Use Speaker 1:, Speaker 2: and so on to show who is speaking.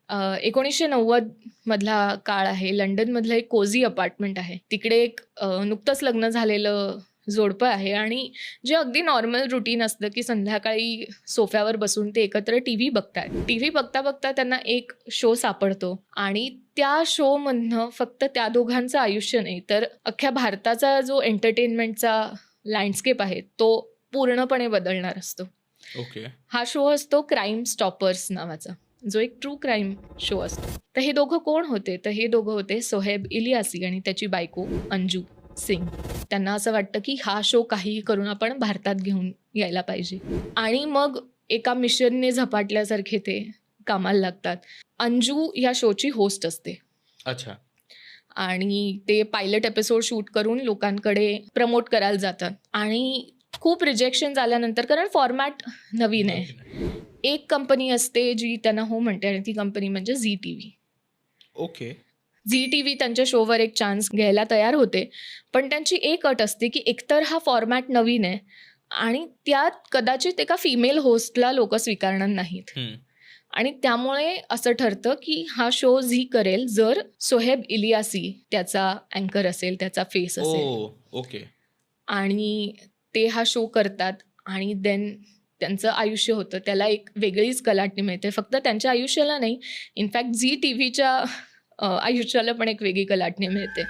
Speaker 1: 1990 मधला काळ आहे. लंडनमधलं एक कोझी अपार्टमेंट आहे. तिकडे एक नुकतंच लग्न झालेलं जोडपं आहे आणि जे अगदी नॉर्मल रुटीन असतं, की संध्याकाळी सोफ्यावर बसून ते एकत्र टीव्ही बघतायत. टीव्ही बघता-बघता त्यांना एक शो सापडतो आणि त्या शोमधनं फक्त त्या दोघांचं आयुष्य नाही, तर अख्ख्या भारताचा जो एंटरटेनमेंटचा लँडस्केप आहे, तो पूर्णपणे बदलणार असतो.
Speaker 2: ओके.
Speaker 1: हा शो असतो क्राईम स्टॉपर्स नावाचा, जो एक ट्रू क्राईम शो असतो. तर हे दोघं कोण होते? तर हे दोघं होते सोहेब इलियासी आणि त्याची बायको अंजू सिंग. त्यांना असं वाटतं, की हा शो काहीही करून आपण भारतात घेऊन यायला पाहिजे आणि मग एका मिशनने झपाटल्यासारखे ते कामाला लागतात. अंजू या शोची होस्ट असते
Speaker 2: अच्छा.
Speaker 1: आणि ते पायलट एपिसोड शूट करून लोकांकडे प्रमोट करायला जातात आणि खूप रिजेक्शन झाल्यानंतर, कारण फॉर्मॅट नवीन आहे, एक कंपनी असते जी त्यांना हो म्हणते आणि ती कंपनी म्हणजे Zee TV.
Speaker 2: Okay.
Speaker 1: Zee TV त्यांच्या शोवर एक चान्स घ्यायला तयार होते, पण त्यांची एक अट असते, की एकतर हा फॉर्मॅट नवीन आहे आणि त्यात कदाचित एका फिमेल होस्टला लोकं स्वीकारणार नाहीत.
Speaker 2: हं.
Speaker 1: आणि त्यामुळे असं ठरतं, की हा शो झी करेल जर सोहेब इलियासी त्याचा अँकर असेल, त्याचा फेस असेल.
Speaker 2: ओह! ओके.
Speaker 1: आणि ते हा शो करतात आणि देन त्यांचं आयुष्य होतं. त्याला एक वेगळीच कलाटणी मिळते. फक्त त्यांच्या आयुष्याला नाही, इनफॅक्ट झी टीव्हीच्या आयुष्याला पण एक वेगळी कलाटणी मिळते.